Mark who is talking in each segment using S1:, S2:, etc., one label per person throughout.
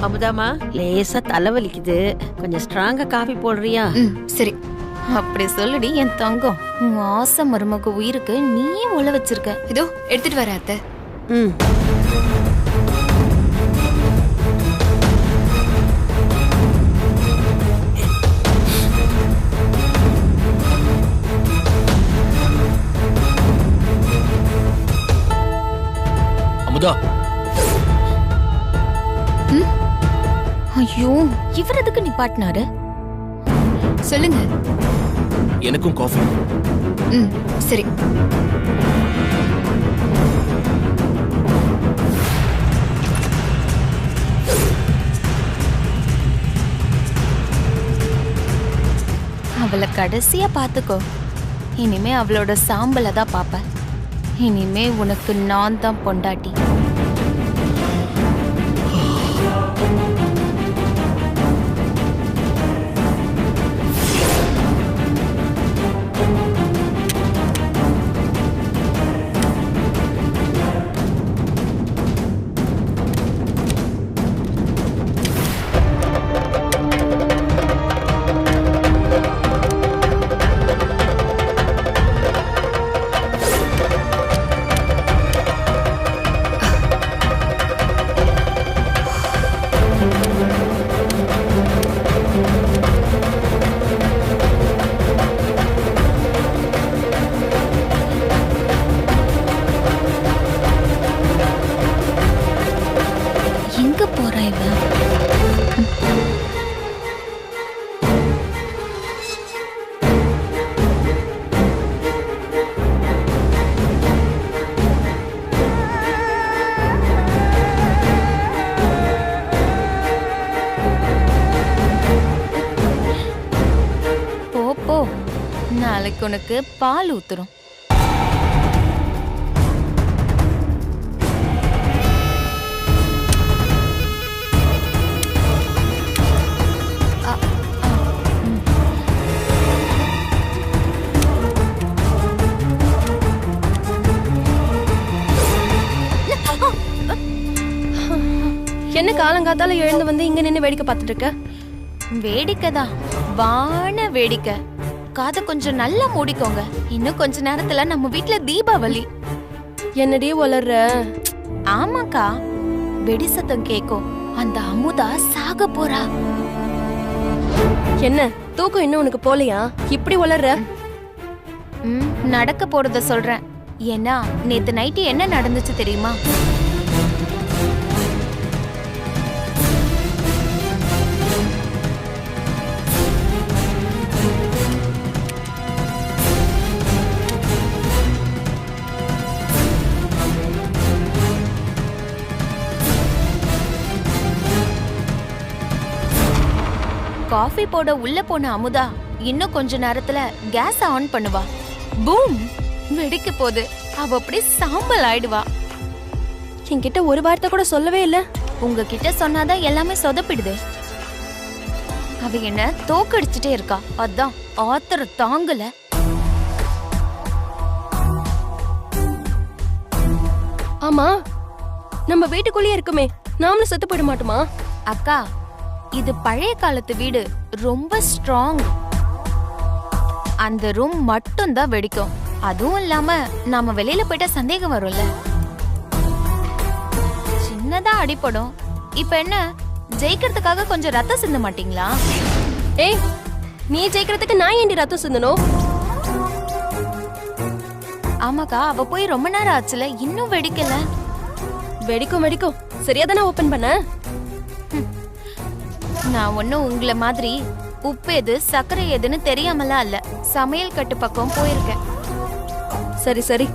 S1: அமுதாமா, லேசா தலைவலிக்குது, கொஞ்சம் ஸ்ட்ராங்கா காஃபி போடுறியா?
S2: சரி. அப்படி சொல்லுடி என் தங்கம். உன் ஆசை மருமக உயிருக்கு நீயே உள்ள வச்சிருக்க. இதோ எடுத்துட்டு வர அத்தை.
S3: அமுதா.
S2: ஐயோ, இவர் எதுக்கு நிப்பாட்டினாரு? சொல்லுங்க.
S3: எனக்கும் காஃபி.
S2: சரி. அவளை கடைசியா பாத்துக்கோ. இனிமே அவளோட சாம்பலை தான் பாப்ப. இனிமே உனக்கு நான் தான் பொண்டாட்டி. நாளைக்கு உனக்கு பால் ஊத்துறோம்.
S4: என்ன காலங்காத்தால எழுந்து வந்து இங்க நின்னு வேடிக்கை பார்த்துட்டு இருக்க?
S2: வேடிக்கைதான், வான வேடிக்கை. காதை கொஞ்சம் நல்லா மூடிக்கோங்க. இன்னும் கொஞ்ச நேரத்துல நம்ம வீட்ல தீபாவளி.
S4: என்னடி வளர்ற?
S2: ஆமாக்கா, வெடி சத்தம் கேக்கும். அந்த அமுதா சாக போறா.
S4: என்ன தூக்கம் இன்னும் உனக்கு போலையா? இப்படி வளர்ற?
S2: நடக்க போறத சொல்றேன். ஏன்னா நேத்து நைட்டு என்ன நடந்துச்சு தெரியுமா? காஃபி போட உள்ள போன அமுதா இன்னும் கொஞ்ச நேரத்துல கேஸ் ஆன் பண்ணுவா. பூம், வெடிக்க போது. அவ அப்படி சாம்பல் ஆயிடுவா.
S4: என்கிட்ட ஒரு வார்த்தை கூட சொல்லவே இல்ல.
S2: உங்ககிட்ட சொன்னாதான் எல்லாமே சொதப்பிடுது. அவ என்ன தோக்கடிச்சுட்டே இருக்கா. அதான் ஆத்திரம் தாங்கல.
S4: ஆமா, நம்ம வீட்டுக்குள்ளேயே இருக்குமே, நாமளும் செத்து போயிட மாட்டோமா?
S2: அக்கா, இது பழைய காலத்து வீடு, ரொம்ப ஸ்ட்ராங். அந்த ரூம் மட்டும் தான் வெடிக்கும். அதுவும் இல்லாம நாம வெளியில போயிட்டா சந்தேகம் வரும்ல. சின்னதா அடிபடும். இப்ப என்ன, ஜெயிக்கிறதுக்காக கொஞ்சம் ரத்தம் சிந்த மாட்டீங்களா?
S4: ஏய், நீ ஜெயிக்கிறதுக்கு நான் ஏண்டி ரத்தம் சிந்தணும்?
S2: ஆமாக்கா, அவ போய் ரொம்ப நேரம் ஆச்சுல, இன்னும் வெடிக்கல.
S4: வெடிக்கும் வெடிக்கும், சரியாதானே ஓபன் பண்ண?
S2: நான் ஒன்னும் உங்களை மாதிரி உப்பு எது சர்க்கரை எதுன்னு தெரியாமலாம் இல்ல. சமையல் கட்டு பக்கம் போயிருக்கேன்.
S4: சரி சரி.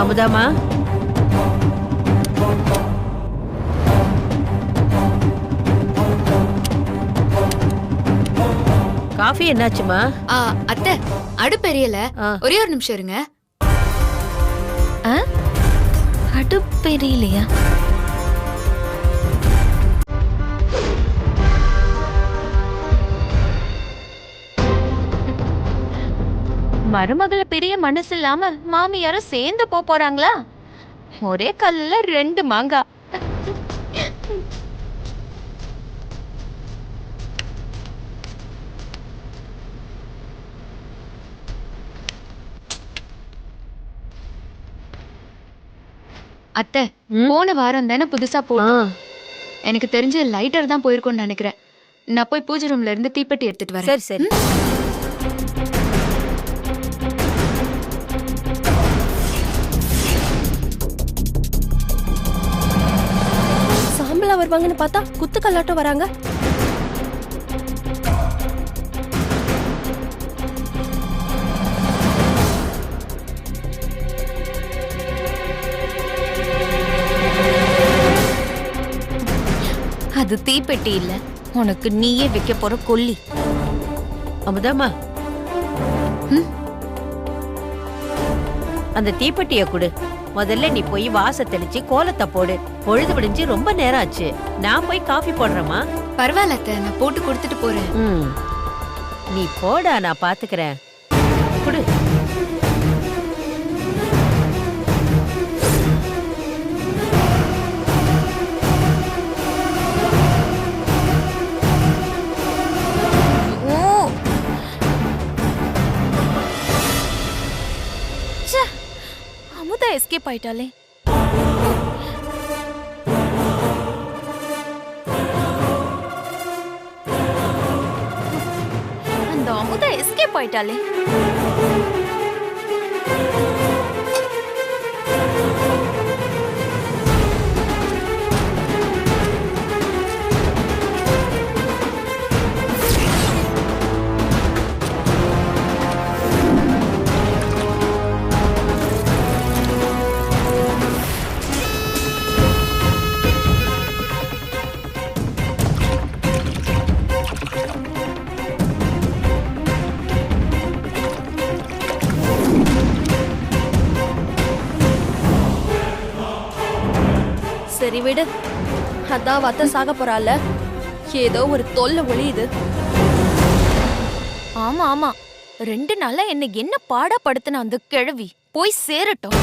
S1: அமுதாமா, காஃபி என்னாச்சுமா?
S5: அத்தை அடுப்பு எரியல,
S1: ஆ.
S5: ஒரே ஒரு நிமிஷம் இருங்க.
S2: அடுப்பெரியலையா? மருமகளை பெரிய மனசு இல்லாம மாமியாரும் சேர்ந்து போறாங்களா? ஒரே கல்லுல 2 மாங்காய்.
S5: அத்தை போன வாரம் தானே புதுசா எனக்கு தெரிஞ்ச லைட்டர் தான் போயிருக்கும்னு நினைக்கிறேன். நான் போய் பூஜை ரூம்ல இருந்து தீப்பெட்டி எடுத்துட்டு வரேன்.
S1: சரி சரி.
S4: சாம்பலா வருவாங்கன்னு பார்த்தா குத்துக்கல்லாட்டம் வராங்க.
S2: அது தீப்பெட்டி இல்ல, உனக்கு நீயே வைக்க போற கொல்லி.
S1: அமுதாமா, அந்த தீப்பெட்டிய கொடு. முதல்ல நீ போய் வாச தெளிச்சு கோலத்தை போடு. பொழுது விடிஞ்சு ரொம்ப நேரம் ஆச்சு. நான் போய் காஃபி போடுறேமா?
S5: பரவாயில்ல அத்தை, நான் போட்டு கொடுத்துட்டு போறேன்.
S1: நீ போடா, நான் பாத்துக்கிறேன். குடு.
S2: அமுதா எஸ்கேப் ஆயிட்டாலே. அந்த அமுதா எஸ்கேப் ஆயிட்டாலே.
S4: சரி விடு, அதான் வத்த சாக போறால, ஏதோ ஒரு தொல்லை ஒளியுது.
S2: ஆமா ஆமா, 2 நாளா என்ன பாடப்படுத்தின அந்த கிழவி போய் சேரட்டும்.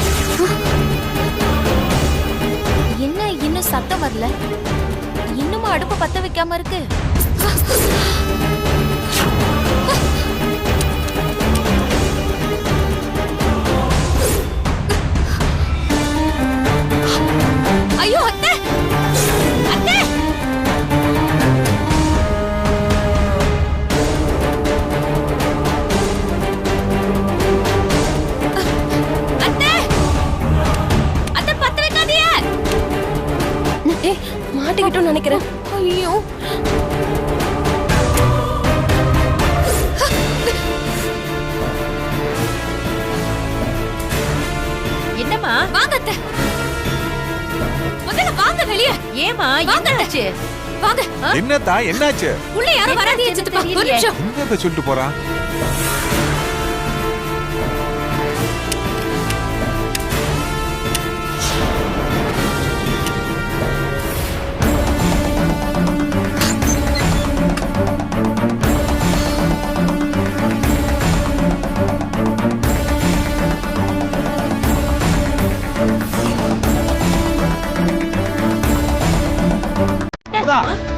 S2: என்ன இன்னும் சத்தம் வரல? இன்னுமா அடுப்பு பத்த வைக்காம இருக்கு? ஐயோ அத்தை, அத்தை! அத்தை! அத்தை பத்த வைக்காதீங்க.
S4: மாட்டிக்கிட்டோம்னு நினைக்கிறேன்.
S2: ஐயோ,
S1: என்னம்மா?
S2: வாங்க அத்தை, முதல்ல வாங்க வெளியே.
S1: ஏமா என்னாச்சு?
S2: வாங்க.
S6: என்னத்தா என்னாச்சு?
S2: உள்ள யாரும் வராதீங்க சித்தப்பா, ஒரு நிமிஷம்.
S6: என்னத்த சொல்லிட்டு போறான்?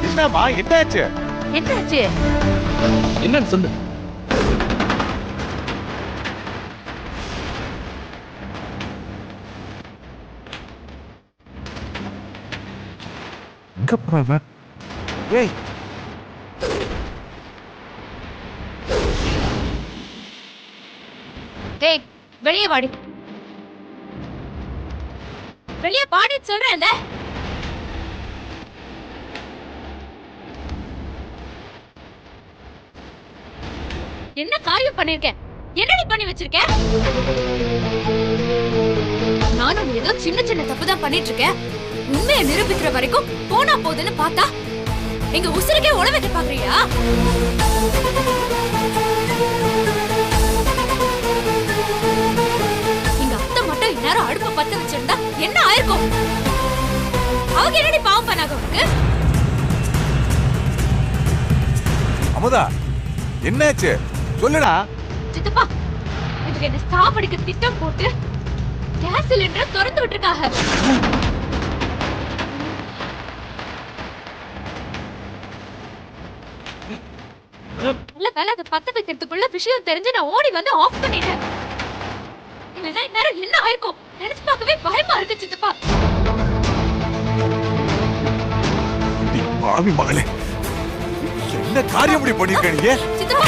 S6: என்னம்மா என்னாச்சு?
S1: என்னாச்சு?
S3: என்னன்னு சொல்லு.
S6: எங்க போறவன்? ஏய்,
S2: டேய் வெளியே வாடி, வெளியே பாடி சொல்றேன்ல. என்ன காரியம் பண்ணிருக்க? என்னடி பண்ணி வச்சிருக்க? நானும் ஏதோ சின்ன சின்ன தப்பு தான் பண்ணிட்டு இருக்கேன். உண்மையை நிரூபிக்கிற வரைக்கும் போனா போதுன்னு பார்த்தா எங்க உசுருக்கே உழ வைக்க பாக்குறியா? எங்க அத்தை மட்டும் இந்நேரம் அடுப்ப பத்த வச்சிருந்தா என்ன ஆயிருக்கும்? அவங்க என்னடி பாவம் பண்ணாங்க உனக்கு?
S6: அமுதா என்னாச்சு சொல்லுடா.
S2: சித்தப்பா, இதுக்கு என்ன சாவடிக்க திட்டம் போட்டு கேஸ் சிலிண்டரை திறந்து விட்டுருக்காங்க. நல்ல வேலை அதை பத்த வைக்கிறதுக்குள்ள விஷயம் தெரிஞ்சு நான் ஓடி வந்து ஆஃப் பண்ணிட்டேன். இல்லைன்னா இந்நேரம் என்ன ஆயிருக்கும் நினைச்சு பார்க்கவே பயமா இருக்கு சித்தப்பா.
S6: நீ பாவி மகளே, என்ன காரியம் இப்படி பண்ணிருக்க நீ?
S2: சித்தப்பா,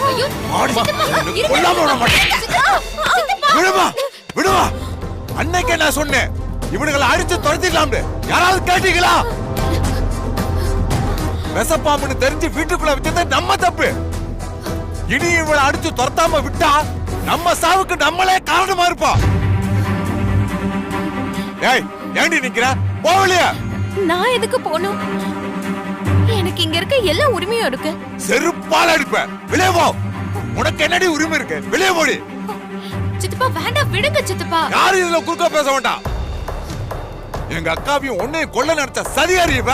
S2: ஐயோ,
S6: ஆடி, உன்னை கொல்லாம விட மாட்டேன். விடுமா விடுமா, அன்னைக்கே நான் சொன்னேன் இவனுங்களை அடிச்சு துரத்திடலாம்னு. யாராவது கேட்டீங்களா? விஷப்பாம்புன்னு தெரிஞ்சு வீட்டுக்குள்ள வச்சது நம்ம தப்பு. இனி இவளை அடிச்சு துரத்தாம விட்டா நம்ம சாவுக்கு நம்மளே காரணமா இருப்போம். ஏய், ஏண்டி நிக்கிற? போவலையா?
S4: நான் எதுக்கு போகணும்? எனக்கு இங்க இருக்க எல்லா உரிமையும் இருக்கு.
S6: செருப்பால அடிப்ப. வெளியே போ. உனக்கு என்னடி உரிமை இருக்கு? வெளியே போடி.
S2: சித்தப்பா வேண்டாம், விடுங்க சித்தப்பா.
S6: யாரும் இதுல குறுக்க பேச வேண்டாம். எங்க அக்காவையும் உன்னையும் கொல்ல நடத்த சதிகாரி இவ.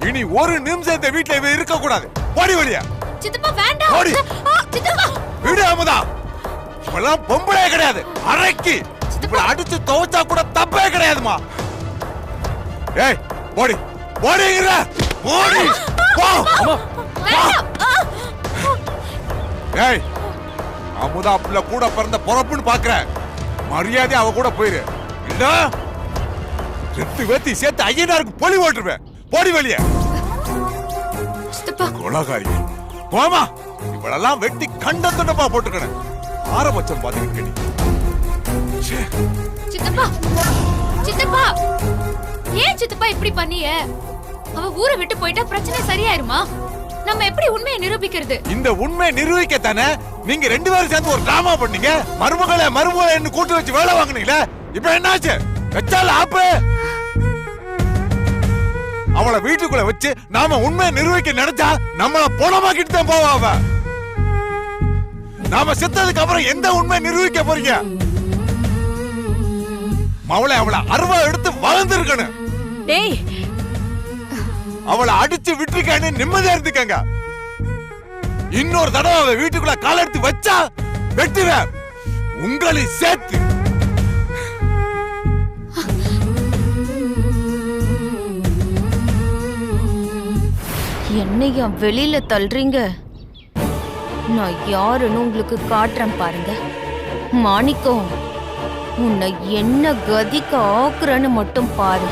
S6: இனி ஒரு நிமிஷம் இந்த வீட்டுல இவ இருக்க கூடாது. போடி வெளியே.
S2: சித்தப்பா வேண்டாம்.
S6: போடி.
S2: சித்தப்பா,
S6: விடு அமுதா. இவெல்லாம் பொம்பளே கிடையாது, அரக்கி. இவளை அடிச்சு துவைச்சா கூட தப்பே கிடையாதுமா. ஏய், போடி போடிங்கற. போடி போ. ஏய், அமுதா புள்ள கூட பிறந்த பொறப்புன்னு பாக்குற. மரியாதை அவ கூட போயிரு. இல்ல செத்து வேத்தி சேர்த்து ஐயனாருக்கு பொலி ஓட்டுருவேன். போடி வெளியே.
S2: சித்தப்பா,
S6: கொலகாரி. போமா. இவளெல்லாம் வெட்டி கண்ட துண்டமா போட்டுக்கணும். ஆரம்பச்சம் பாத்துக்கிட்டு நீ.
S2: சித்தப்பா, சித்தப்பா, ஏன் சித்தப்பா இப்படி பண்ணிய? அவ ஊரை விட்டு போயிட்டா பிரச்சனை சரியாயிருமா? நம்ம எப்படி உண்மையை நிரூபிக்கிறது?
S6: இந்த உண்மையை நிரூபிக்கத்தானே நீங்க ரெண்டு பேரும் சேர்ந்து ஒரு டிராமா பண்ணீங்க. மருமகளை கூட்டு வச்சு வேலை வாங்குனீங்களே. இப்ப என்னாச்சு? வச்சால ஆப்பு. அவளை வீட்டுக்குள்ள வச்சு நாம உண்மையை நிரூபிக்க நினைச்சா நம்மள போனமாக்கிட்டு தான் போவா அவ. நாம செத்ததுக்கு அப்புறம் எந்த உண்மையை நிரூபிக்க போறீங்க? அவளை அருவா எடுத்து வளர்ந்துருக்கணும்.
S4: டேய்,
S6: அவளை அடிச்சு விட்டுருக்கான்னு நிம்மதியா இருந்துக்கங்க. இன்னொரு தடவை அவ வீட்டுக்குள்ள கால் எடுத்து வச்சா வெட்டுவேன் உங்களை சேர்த்து.
S4: என்னையா வெளியில தள்ளுறீங்க? நான் யாருன்னு உங்களுக்கு காட்டுறேன் பாருங்க. மாணிக்கம், உன்னை என்ன கதிக்கு ஆக்குறன்னு மட்டும் பாரு.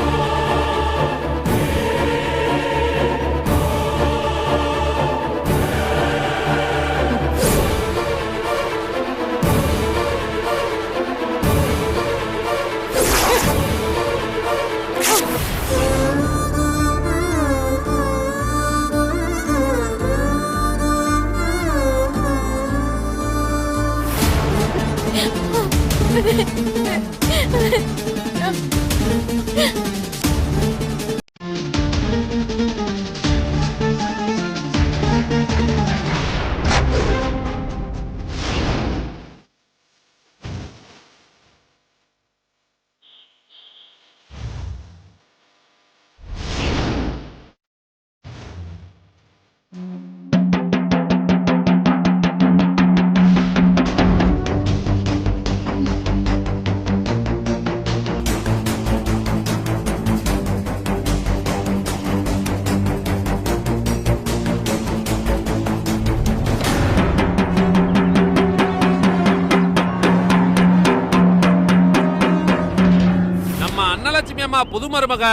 S3: புது மருமக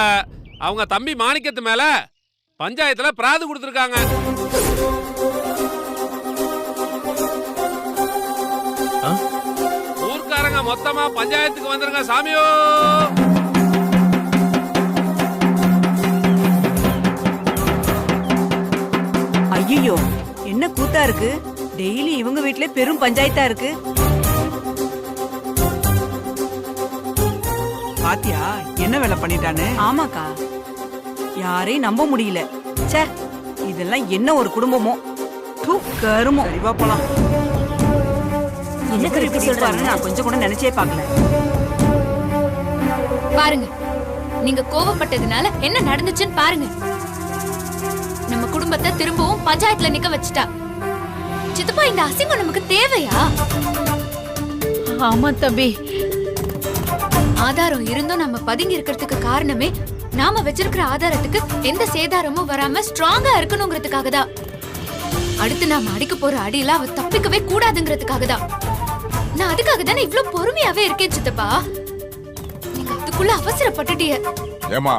S3: அவங்க தம்பி மாணிக்கத்து மேல பஞ்சாயத்துல பிராது கொடுத்திருக்காங்க. ஊர்க்காரங்க மொத்தமா பஞ்சாயத்துக்கு வந்துருங்க சாமியோ.
S7: ஐயோ, என்ன கூத்தா இருக்கு? டெய்லி இவங்க வீட்ல பெரும் பஞ்சாயத்தா இருக்கு. பாத்தியா என்ன வேலை பண்ணிட்டான்னு? ஆமாக்கா, யாரையும் நம்ப முடியல. ச்சே, இதெல்லாம் என்ன ஒரு குடும்பமோ. கருமோ. சரிவா போலாம்.
S4: என்ன கருத்து சொல்றாங்க?
S7: நான் கொஞ்சம் கூட நினைச்சே பார்க்கல.
S2: பாருங்க, நீங்க கோவப்பட்டதுனால என்ன நடந்துச்சுன்னு பாருங்க. நம்ம குடும்பத்தை திரும்பவும் பஞ்சாயத்துல நிக்க வச்சுட்டா. சித்தப்பா, இந்த அசிங்கம் நமக்கு தேவையா?
S1: ஆமா தம்பி.
S2: ஆதாரம் இருந்தும் நம்ம பதுங்கி இருக்கிறதுக்கு காரணமே நாம வச்சிருக்கிற ஆதாரத்துக்கு எந்த சேதாரமும் வராம ஸ்ட்ராங்கா இருக்கணுங்கிறதுக்காக தான். அடுத்து நாம அடிக்க போற அடியில அவ தப்பிக்கவே கூடாதுங்கிறதுக்காக தான். நான் அதுக்காக தானே இவ்வளவு பொறுமையாவே இருக்கேன் சித்தப்பா. நீங்க அதுக்குள்ள அவசரப்பட்டுட்டீங்க.
S6: ஏமா,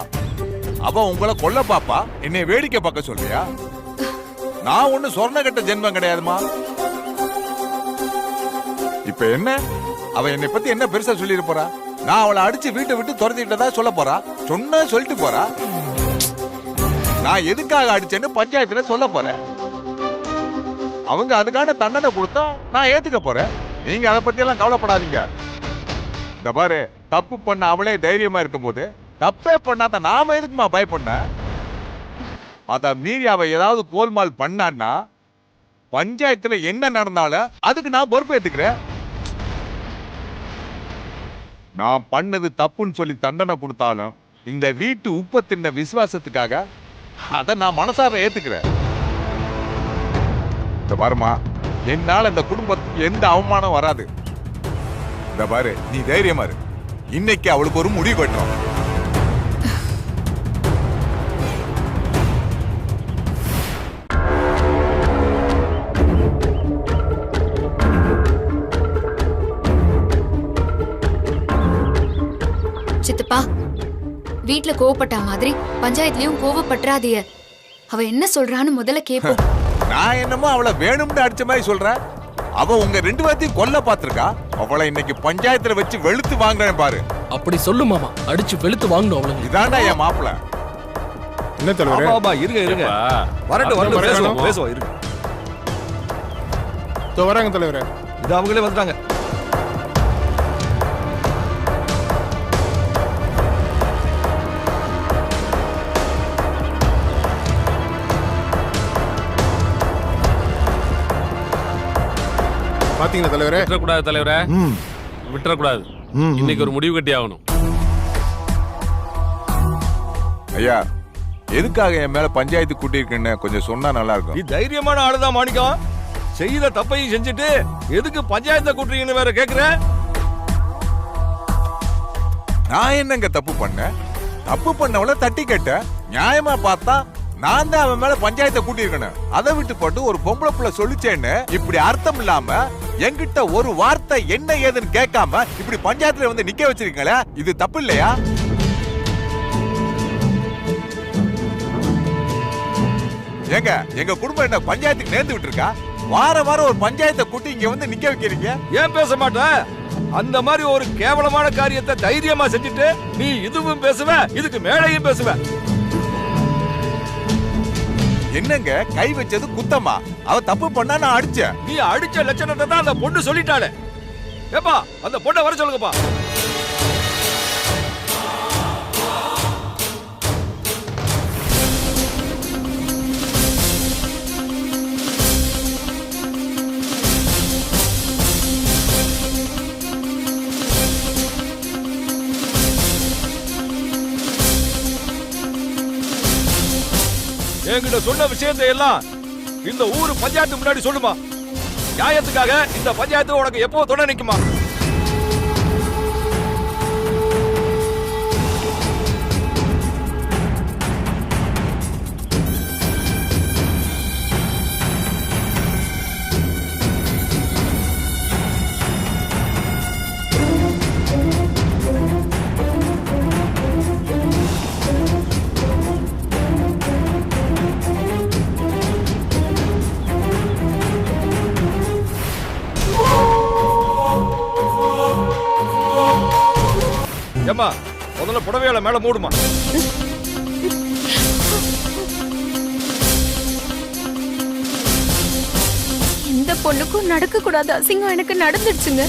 S6: அவ உங்களை கொல்ல பாப்பா, என்னை வேடிக்கை பார்க்க சொல்றியா? நான் ஒண்ணு சொர்ண கட்ட ஜென்மம் கிடையாதுமா. இப்ப என்ன, அவ என்னை பத்தி என்ன பெருசா சொல்லிட போறா? நான் அவளை அடிச்சு வீட்டை விட்டு துரத்திட்டதா சொல்ல போறா. சொன்ன சொல்லிட்டு போறா. நான் எதுக்காக அடிச்சேன்னு பஞ்சாயத்துல சொல்ல போறேன். அவங்க அதுக்கான தண்டனை கொடுத்தா நான் ஏத்துக்க போறேன். நீங்க அதை பத்தி எல்லாம் கவலைப்படாதீங்க. இந்த பாரு, தப்பு பண்ண அவளே தைரியமா இருக்கும் போது தப்பே பண்ணாத நாம எதுக்குமா பயப்பண்ண? அத மீறி அவ ஏதாவது கோல்மால் பண்ணான்னா பஞ்சாயத்துல என்ன நடந்தாலும் அதுக்கு நான் பொறுப்பேற்றுக்கிறேன். நான் பண்ணது தப்புன்னு சொல்லி தண்டனை கொடுத்தாலும் இந்த வீட்டு உப்ப தின்ன விசுவாசத்துக்காக அதை நான் மனசார ஏத்துக்கிறேன். இந்த பாருமா, என்னால இந்த குடும்பத்துக்கு எந்த அவமானம் வராது. இந்த பாரு, நீ தைரியமா இரு. இன்னைக்கு அவளுக்கு ஒரு முடிவு கட்டும்.
S2: சித்தப்பா, வீட்ல கோவப்பட்ட மாதிரி பஞ்சாயத்துலயும் கோவப்பட்டுறாதீய. அவ என்ன சொல்றான்னு முதல்ல கேப்போம்.
S6: நான் என்னமோ அவளை வேணும்னு அடிச்ச மாதிரி சொல்றேன். அவ உங்க ரெண்டு பேர்த்தையும் கொல்ல பாத்திருக்கா. அவளை இன்னைக்கு பஞ்சாயத்துல வச்சு வெளுத்து வாங்குறேன் பாரு.
S8: அப்படி சொல்லு மாமா, அடிச்சு வெளுத்து வாங்கணும் அவ்வளவு.
S6: இதாண்டா என் மாப்பிள்ள.
S9: என்ன தலைவரே?
S10: ஆமா இருங்க இருங்க, வரட்டும் பேசுவோம் இருங்க.
S9: வராங்க தலைவரே.
S10: இது அவங்களே வந்துட்டாங்க.
S9: பாத்தீங்களா தலைவரே?
S3: விட்டுறக்கூடாது தலைவரே, விட்டுறக்கூடாது. இன்னைக்கு ஒரு முடிவு கட்டி ஆகணும்.
S6: ஐயா, எதுக்காக என் மேல பஞ்சாயத்து கூட்டியிருக்குன்னு கொஞ்சம் சொன்னா நல்லா இருக்கும்.
S10: நீ தைரியமான ஆளுதான் மாணிக்கம். செய்த தப்பையும் செஞ்சுட்டு எதுக்கு பஞ்சாயத்தை கூட்டுறீங்கன்னு வேற கேக்குற?
S6: நான் என்னங்க தப்பு பண்ணேன்? தப்பு பண்ணவள தட்டி கேட்ட. நியாயமா பார்த்தா நான் தான் அவன் மேல பஞ்சாயத்தை கூட்டியிருக்கேன். அதை விட்டு போட்டு ஒரு பொம்பளை புள்ள சொல்லிச்சேன்னு இப்படி அர்த்தம் இல்லாம என்கிட்ட ஒரு வார்த்தை என்ன ஏதுன்னு கேட்காம இப்படி பஞ்சாயத்துல வந்து நிக்க வச்சிருக்கீங்களே, இது தப்பு இல்லையா? ஏங்க, எங்க குடும்பம் என்ன பஞ்சாயத்துக்கு நேர்ந்து விட்டு இருக்கா? வாரம் வாரம் ஒரு பஞ்சாயத்தை கூட்டி இங்க வந்து நிக்க வைக்கிறீங்க.
S10: ஏன் பேச மாட்டேன்? அந்த மாதிரி ஒரு கேவலமான காரியத்தை தைரியமா செஞ்சுட்டு நீ இதுவும் பேசுவ, இதுக்கு மேலையும் பேசுவ.
S6: என்னங்க, கை வச்சது குத்தமா? அவ தப்பு பண்ணா நான் அடிச்சேன்.
S10: நீ அடிச்ச லட்சணத்தை தான் அந்த பொண்ணு சொல்லிட்டாளே. ஏப்பா, அந்த பொண்ணை வர சொல்லுங்கப்பா. என்கிட்ட சொன்ன விஷயத்தை எல்லாம் இந்த ஊரு பஞ்சாயத்து முன்னாடி சொல்லுமா. நியாயத்துக்காக இந்த பஞ்சாயத்து உனக்கு எப்போ துணை நிக்குமா? ஏமா, முதல்ல புடவையால மேல மூடுமா.
S2: இந்த பொண்ணுக்கும் நடக்க கூடாத அசிங்கம் எனக்கு நடந்துடுச்சுங்க.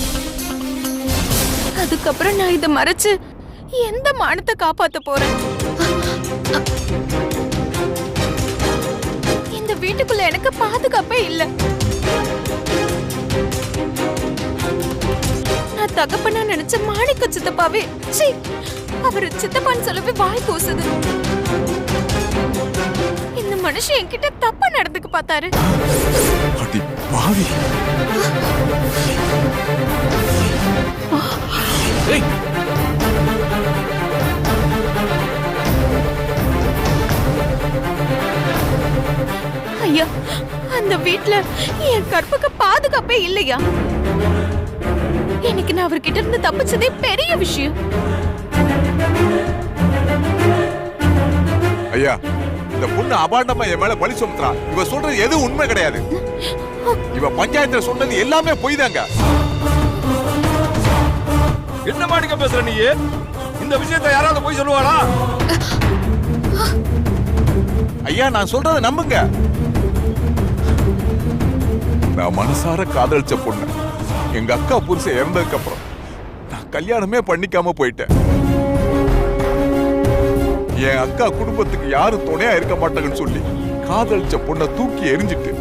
S2: அதுக்கப்புறம் நான் இதை மறைச்சு எந்த மானத்தை காப்பாத்த போறேன்? இந்த வீட்டுக்குள்ள எனக்கு பாதுகாப்பே இல்ல. நான் தகப்பனா நினைச்ச மாணிக்க சித்தப்பாவே சீ, அவரு சித்தப்பான்னு சொல்லவே வாய் கூசுது. இந்த மனுஷன் என்கிட்ட தப்பா நடந்துக்க பார்த்தாரு.
S6: அடி பாவி.
S2: ஐயா, அந்த வீட்ல என் கற்புக்கு பாதுகாப்பே இல்லையா? எனக்கு நான் அவர்கிட்ட இருந்து தப்பிச்சதே பெரிய விஷயம்.
S6: ஐயா, இந்த பொண்ணு அபாண்டமா என் மேல பழி சுமத்துறா. இவ சொல்றது எதுவும் உண்மை கிடையாது. இவ பஞ்சாயத்துல சொன்னது எல்லாமே பொய் தாங்க.
S10: என்ன மாணிக்க பேசுற நீ? இந்த விஷயத்தை யாராவது போய் சொல்லுவாளா?
S6: ஐயா, நான் சொல்றதை நம்புங்க. நான் மனசார காதலிச்ச பொண்ணு எங்க அக்கா புருஷன் இறந்ததுக்கு அப்புறம் நான் கல்யாணமே பண்ணிக்காம போயிட்டேன். என் அக்கா குடும்பத்துக்கு யாரும் துணையா இருக்க மாட்டாங்கன்னு சொல்லி காதலிச்ச பொண்ணை தூக்கி எரிஞ்சிட்டு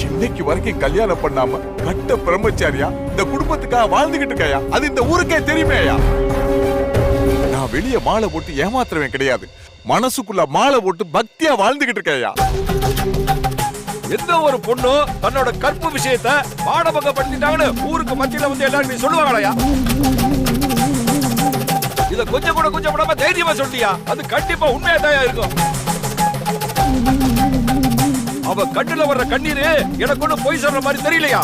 S6: இன்னைக்கு வரைக்கும் கல்யாணம் பண்ணாம கட்ட பிரம்மச்சாரியா இந்த குடும்பத்துக்காக வாழ்ந்துகிட்டு இருக்கையா. அது இந்த ஊருக்கே தெரியுமே ஐயா. நான் வெளியே மாலை போட்டு ஏமாத்துறவன் கிடையாது. மனசுக்குள்ள மாலை போட்டு பக்தியா வாழ்ந்துகிட்டு இருக்கையா.
S10: எந்த ஒரு பொண்ணு தன்னோட கற்பு விஷயத்தை பாடபங்க பண்ணிட்டாங்கன்னு ஊருக்கு மத்தியில வந்து எல்லாரும் நீ சொல்லுவாங்களையா? இத கொஞ்சம் கூட தைரியமா சொல்லியா? அது கண்டிப்பா உண்மையா தான் இருக்கும். அவ கண்ணுல வர்ற கண்ணீரு எனக்கு ஒண்ணு பொய் சொல்ற மாதிரி தெரியலையா?